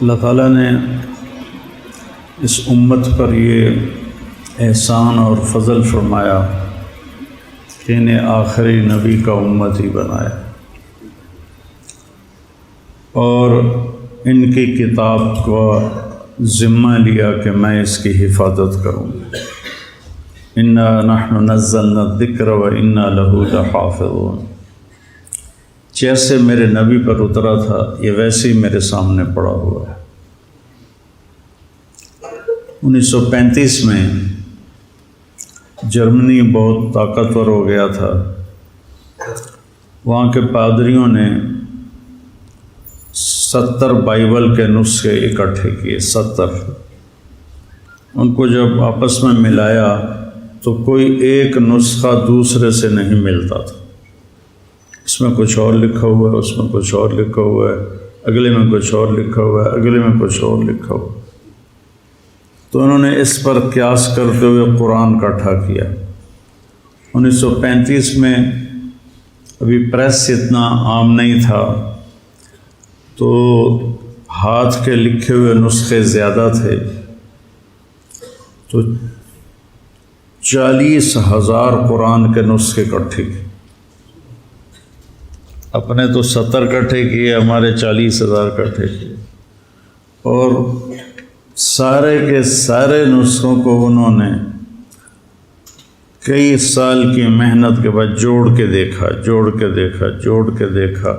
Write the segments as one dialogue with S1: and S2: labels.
S1: اللہ تعالیٰ نے اس امت پر یہ احسان اور فضل فرمایا کہ انہیں آخری نبی کا امت ہی بنایا اور ان کی کتاب کو ذمہ لیا کہ میں اس کی حفاظت کروں۔ انا نحن نزلنا الذکر و انا لہ لحافظون۔ جیسے میرے نبی پر اترا تھا یہ ویسے ہی میرے سامنے پڑا ہوا ہے۔ 1935 میں جرمنی بہت طاقتور ہو گیا تھا۔ وہاں کے پادریوں نے 70 بائبل کے نسخے اکٹھے کیے، 70۔ ان کو جب آپس میں ملایا تو کوئی ایک نسخہ دوسرے سے نہیں ملتا تھا۔ اس میں کچھ اور لکھا ہوا ہے، اس میں کچھ اور لکھا ہوا ہے، اگلے میں کچھ اور لکھا ہوا ہے، اگلے میں کچھ اور لکھا ہوا ہے۔ تو انہوں نے اس پر قیاس کرتے ہوئے قرآن اکٹھا کیا۔ 1935 میں ابھی پریس اتنا عام نہیں تھا تو ہاتھ کے لکھے ہوئے نسخے زیادہ تھے، تو 40,000 قرآن کے نسخے اکٹھے کیے۔ اپنے تو 70 اکٹھے کیے، ہمارے 40,000 اکٹھے کیے، اور سارے کے سارے نسخوں کو انہوں نے کئی سال کی محنت کے بعد جوڑ کے دیکھا، جوڑ کے دیکھا۔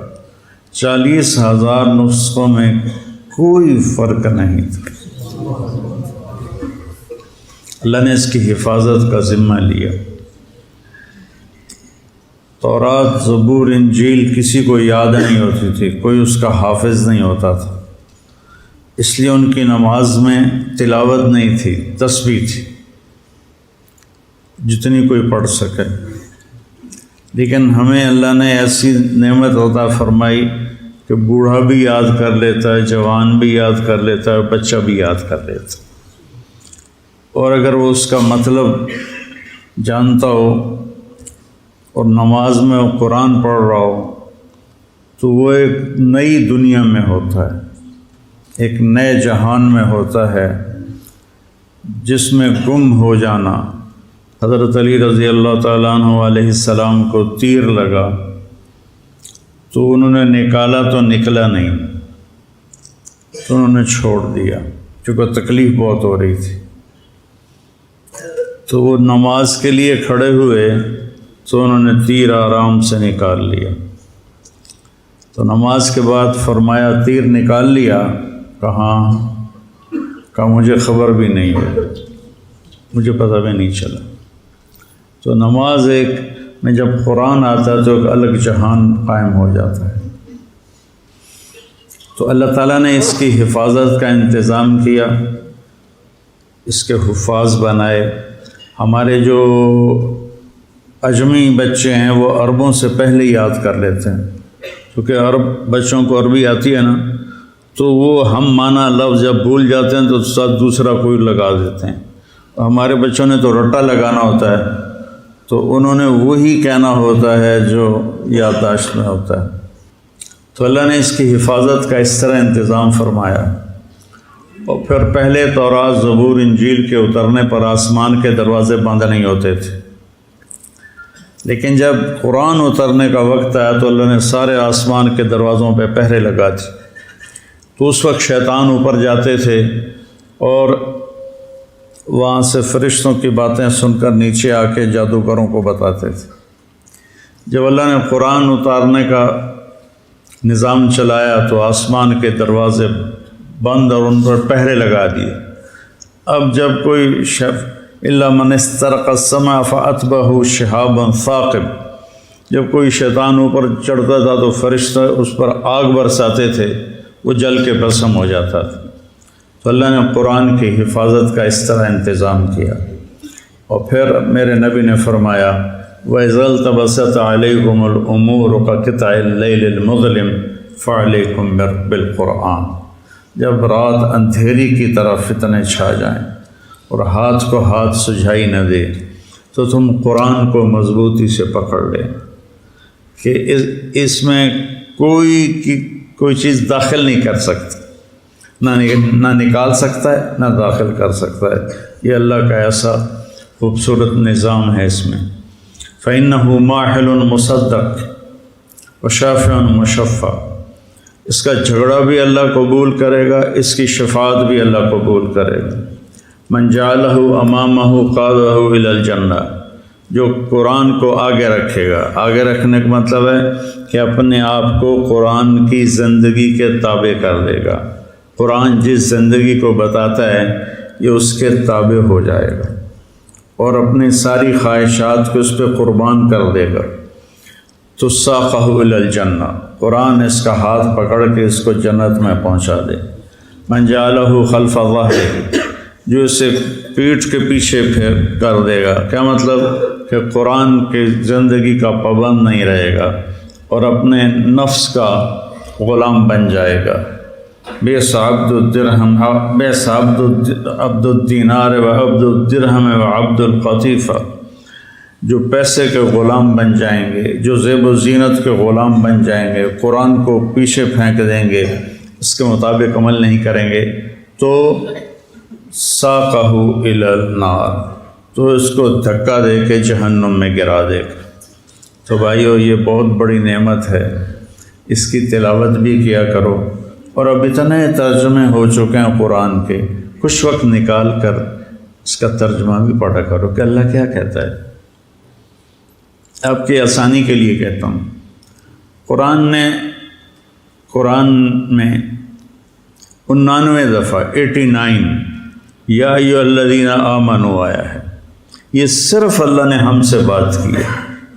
S1: 40,000 نسخوں میں کوئی فرق نہیں تھا۔ اللہ نے اس کی حفاظت کا ذمہ لیا۔ تورات، زبور، انجیل کسی کو یاد نہیں ہوتی تھی، کوئی اس کا حافظ نہیں ہوتا تھا، اس لیے ان کی نماز میں تلاوت نہیں تھی، تسبیح تھی، جتنی کوئی پڑھ سکے۔ لیکن ہمیں اللہ نے ایسی نعمت عطا فرمائی کہ بوڑھا بھی یاد کر لیتا ہے، جوان بھی یاد کر لیتا ہے، بچہ بھی یاد کر لیتا ہے، اور اگر وہ اس کا مطلب جانتا ہو اور نماز میں وہ قرآن پڑھ رہا ہو تو وہ ایک نئی دنیا میں ہوتا ہے، ایک نئے جہان میں ہوتا ہے جس میں گم ہو جانا۔ حضرت علی رضی اللہ تعالیٰ عنہ علیہ السلام کو تیر لگا تو انہوں نے نکالا تو نکلا نہیں، تو انہوں نے چھوڑ دیا کیونکہ تکلیف بہت ہو رہی تھی۔ تو وہ نماز کے لیے کھڑے ہوئے تو انہوں نے تیر آرام سے نکال لیا۔ تو نماز کے بعد فرمایا تیر نکال لیا؟ کہا مجھے خبر بھی نہیں ہے، مجھے پتہ بھی نہیں چلا۔ تو نماز ایک میں جب قرآن آتا ہے تو ایک الگ جہان قائم ہو جاتا ہے۔ تو اللہ تعالیٰ نے اس کی حفاظت کا انتظام کیا، اس کے حفاظ بنائے۔ ہمارے جو اجمی بچے ہیں وہ عربوں سے پہلے یاد کر لیتے ہیں، کیونکہ عرب بچوں کو عربی آتی ہے نا، تو وہ ہم مانا لفظ جب بھول جاتے ہیں تو ساتھ دوسرا کوئی لگا دیتے ہیں۔ ہمارے بچوں نے تو رٹا لگانا ہوتا ہے، تو انہوں نے وہی کہنا ہوتا ہے جو یادداشت میں ہوتا ہے۔ تو اللہ نے اس کی حفاظت کا اس طرح انتظام فرمایا۔ اور پھر پہلے تورات، زبور، انجیل کے اترنے پر آسمان کے دروازے بند نہیں ہوتے تھے، لیکن جب قرآن اترنے کا وقت آیا تو اللہ نے سارے آسمان کے دروازوں پہ پہرے لگا دی۔ تو اس وقت شیطان اوپر جاتے تھے اور وہاں سے فرشتوں کی باتیں سن کر نیچے آ کے جادوگروں کو بتاتے تھے۔ جب اللہ نے قرآن اتارنے کا نظام چلایا تو آسمان کے دروازے بند اور ان پر پہرے لگا دیے۔ اب جب کوئی الا من استرق السماء فاتبعه شهاب ثاقب، جب کوئی شیطان اوپر چڑھتا تھا تو فرشتے اس پر آگ برساتے تھے، وہ جل کے بھسم ہو جاتا تھا۔ تو اللہ نے قرآن کی حفاظت کا اس طرح انتظام کیا۔ اور پھر میرے نبی نے فرمایا وَإِذَا الْتَبَسَتْ عَلَيْكُمُ الْأُمُورُ كَقِطْعِ اللَّيْلِ الْمُظْلِمِ فَعَلَيْكُمْ بِالْقُرْآنِ، جب رات اندھیری کی طرح فتنے چھا جائیں اور ہاتھ کو ہاتھ سجھائی نہ دے تو تم قرآن کو مضبوطی سے پکڑ لیں کہ اس میں کوئی چیز داخل نہیں کر سکتی، نہ نکال سکتا ہے نہ داخل کر سکتا ہے۔ یہ اللہ کا ایسا خوبصورت نظام ہے اس میں۔ فَإِنَّهُ مَاحِلٌ مُصَدَّقٌ وَشَافِعٌ مُشَفَّعٌ، اس کا جھگڑا بھی اللہ قبول کرے گا، اس کی شفاعت بھی اللہ قبول کرے گا۔ مَنْ جَعَلَهُ أَمَامَهُ قَادَهُ إِلَى الْجَنَّةِ، جو قرآن کو آگے رکھے گا۔ آگے رکھنے کا مطلب ہے کہ اپنے آپ کو قرآن کی زندگی کے تابع کر دے گا۔ قرآن جس زندگی کو بتاتا ہے یہ اس کے تابع ہو جائے گا اور اپنی ساری خواہشات کو اس پہ قربان کر دے گا۔ تو ساقہ الی الجنہ، قرآن اس کا ہاتھ پکڑ کے اس کو جنت میں پہنچا دے۔ من جعلہ خلف ظہرہ، جو اسے پیٹھ کے پیچھے پھیر کر دے گا۔ کیا مطلب؟ کہ قرآن کی زندگی کا پابند نہیں رہے گا اور اپنے نفس کا غلام بن جائے گا۔ بئس عبد الدرہم، بئس عبد الدینار و عبد الدرہم و عبد القطیفہ، جو پیسے کے غلام بن جائیں گے، جو زیب و زینت کے غلام بن جائیں گے، قرآن کو پیچھے پھینک دیں گے، اس کے مطابق عمل نہیں کریں گے، تو ساقہ الی النار، تو اس کو دھکا دے کے جہنم میں گرا دے گا۔ تو بھائیو، یہ بہت بڑی نعمت ہے، اس کی تلاوت بھی کیا کرو۔ اور اب اتنے ترجمے ہو چکے ہیں قرآن کے، کچھ وقت نکال کر اس کا ترجمہ بھی پڑھا کرو کہ اللہ کیا کہتا ہے۔ آپ کی آسانی کے لیے کہتا ہوں، قرآن میں 99 دفعہ 89 یا ایھا الذین آمنوا آیا ہے۔ یہ صرف اللہ نے ہم سے بات کی ہے۔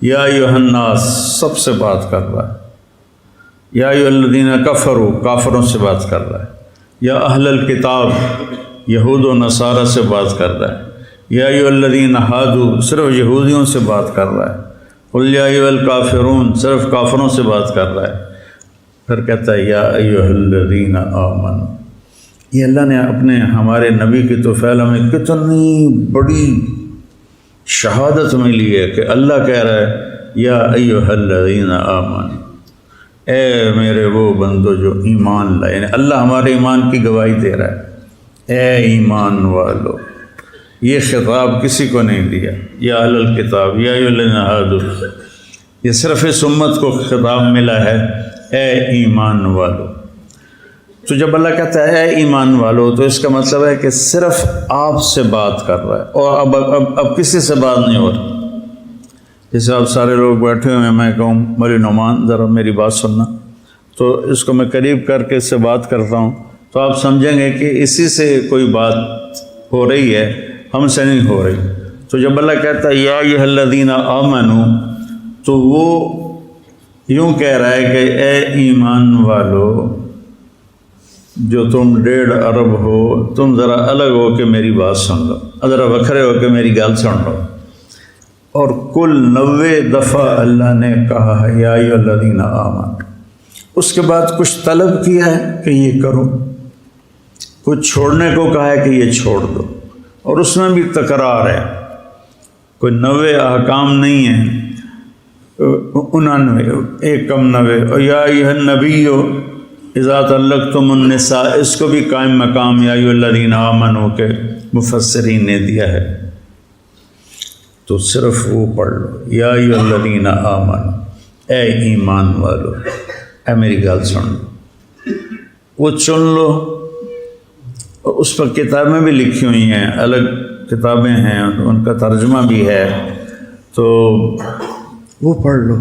S1: یا ایھا الناس سب سے بات کر رہا ہے۔ یا ایھا الذین کفروا کافروں سے بات کر رہا ہے۔ یا اہل الکتاب یہود و نصارہ سے بات کر رہا ہے۔ یا ایھا الذین ہادوا صرف یہودیوں سے بات کر رہا ہے۔ قل یا ایھا الکافرون صرف کافروں سے بات کر رہا ہے۔ پھر کہتا ہے یا ایھا الذین آمنوا۔ یہ اللہ نے اپنے ہمارے نبی کی توفیل میں کتنی بڑی شہادت ملی ہے کہ اللہ کہہ رہا ہے یا ایھا الذین آمنوا، اے میرے وہ بندو جو ایمان لائے، یعنی اللہ ہمارے ایمان کی گواہی دے رہا ہے، اے ایمان والو۔ یہ خطاب کسی کو نہیں دیا، یا اہل الکتاب یا ایھا الذین ہادوا، یہ صرف اس امت کو خطاب ملا ہے، اے ایمان والو۔ تو جب اللہ کہتا ہے اے ایمان والو، تو اس کا مطلب ہے کہ صرف آپ سے بات کر رہا ہے، اور اب کسی سے بات نہیں ہو رہی۔ جیسے آپ سارے لوگ بیٹھے ہوئے ہیں، میں کہوں مولی نعمان ذرا میری بات سننا، تو اس کو میں قریب کر کے اس سے بات کرتا ہوں، تو آپ سمجھیں گے کہ اسی سے کوئی بات ہو رہی ہے، ہم سے نہیں ہو رہی۔ تو جب اللہ کہتا ہے یا ایھا الذین آمنوا، تو وہ یوں کہہ رہا ہے کہ اے ایمان والو، جو تم 1.5 ارب ہو، تم ذرا الگ ہو کے میری بات سن لو، ذرا وکھرے ہو کے میری گل سن لو۔ اور کل 90 دفعہ اللہ نے کہا ہے یا ایھا الذین آمنوا، اس کے بعد کچھ طلب کیا ہے کہ یہ کرو، کچھ چھوڑنے کو کہا ہے کہ یہ چھوڑ دو، اور اس میں بھی تکرار ہے، کوئی 90 احکام نہیں ہیں، 99 ایک کم 90۔ اور یا ایھا النبی اذا طلقتم النساء، اس کو بھی قائم مقام یا ایھا الذین آمنوا کے مفسرین نے دیا ہے۔ تو صرف وہ پڑھ لو یا ایھا الذین آمنوا، اے ایمان والو، اے میری گل سن لو، وہ چن لو۔ اس پر کتابیں بھی لکھی ہوئی ہیں، الگ کتابیں ہیں، ان کا ترجمہ بھی ہے، تو وہ پڑھ لو۔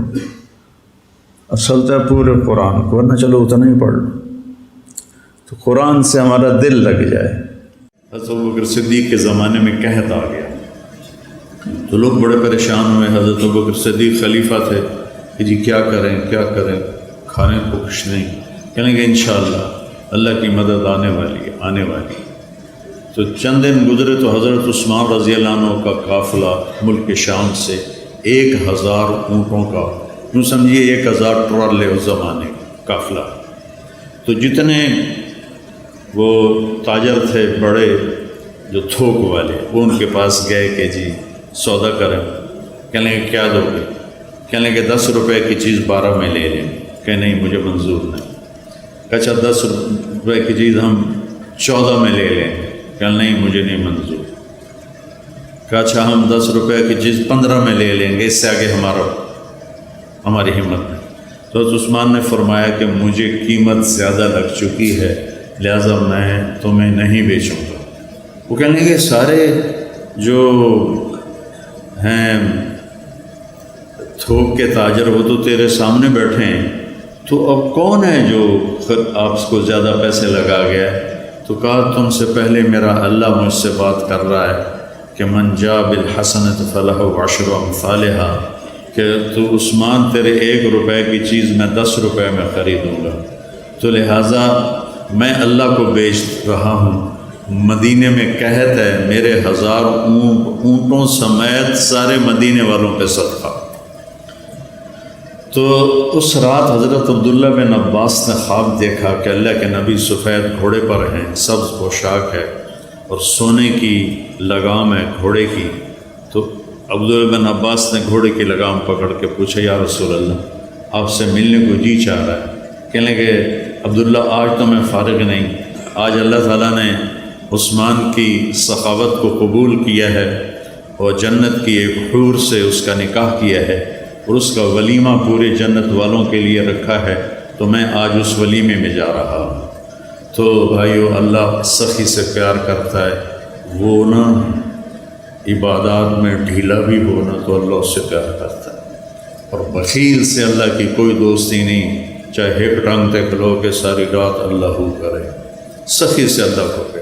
S1: اصل تو پورے قرآن کو، ورنہ چلو اتنا ہی پڑھ لو، تو قرآن سے ہمارا دل لگ جائے۔ حضرت ابوبکر صدیق کے زمانے میں قحط آ گیا، تو لوگ بڑے پریشان ہوئے۔ حضرت ابوبکر صدیق خلیفہ تھے کہ جی کیا کریں کیا کریں، کھانے کو کچھ نہیں، کہنے کہ انشاءاللہ اللہ کی مدد آنے والی۔ تو چند دن گزرے تو حضرت عثمان رضی اللہ عنہ کا قافلہ ملک شام سے 1000 اونٹوں کا، یوں سمجھیے 1000 ٹرالے اس زمانے کا قافلہ، تو جتنے وہ تاجر تھے بڑے جو تھوک والے، وہ ان کے پاس گئے کہ جی سودا کریں۔ کہنے کہ کیا دو گے؟ کہنے کہ 10 روپے کی چیز 12 میں لے لیں۔ کہ نہیں، مجھے منظور نہیں۔ اچھا 10 روپے کی چیز ہم 14 میں لے لیں. کہ نہیں مجھے نہیں منظور. کہ اچھا ہم 10 روپے کی چیز 15 میں لے لیں گے، اس سے آگے ہماری ہمت نہیں. تو عثمان نے فرمایا کہ مجھے قیمت زیادہ لگ چکی ہے، لہذا میں تمہیں نہیں بیچوں گا. وہ کہنے لگے سارے جو ہیں تھوک کے تاجر وہ تو تیرے سامنے بیٹھے ہیں، تو اب کون ہے جو آپ کو زیادہ پیسے لگا گیا ہے؟ تو کہا تم سے پہلے میرا اللہ مجھ سے بات کر رہا ہے کہ من جاء بالحسنۃ فلہ عشر امثالھا، کہ تو عثمان تیرے 1 روپے کی چیز میں 10 روپے میں خریدوں گا. تو لہٰذا میں اللہ کو بیچ رہا ہوں. مدینے میں قحط ہے، میرے 1000 اونٹوں سمیت سارے مدینے والوں پہ صدقہ. تو اس رات حضرت عبداللہ بن عباس نے خواب دیکھا کہ اللہ کے نبی سفید گھوڑے پر ہیں، سبز پوشاک ہے اور سونے کی لگام ہے گھوڑے کی. تو عبداللہ بن عباس نے گھوڑے کی لگام پکڑ کے پوچھا یا رسول اللہ آپ سے ملنے کو جی چاہ رہا ہے. کہنے لگے عبداللہ آج تو میں فارغ نہیں، آج اللہ تعالیٰ نے عثمان کی سخاوت کو قبول کیا ہے اور جنت کی ایک حور سے اس کا نکاح کیا ہے اور اس کا ولیمہ پورے جنت والوں کے لیے رکھا ہے، تو میں آج اس ولیمے میں جا رہا ہوں. تو بھائیو اللہ سخی سے پیار کرتا ہے، وہ نا عبادات میں ڈھیلا بھی ہونا تو اللہ اس سے پیار کرتا ہے. اور بخیل سے اللہ کی کوئی دوستی نہیں، چاہے ہپ ٹانگتے کھلو کہ ساری رات اللہ ہو کرے. سخی سے اللہ کو پیار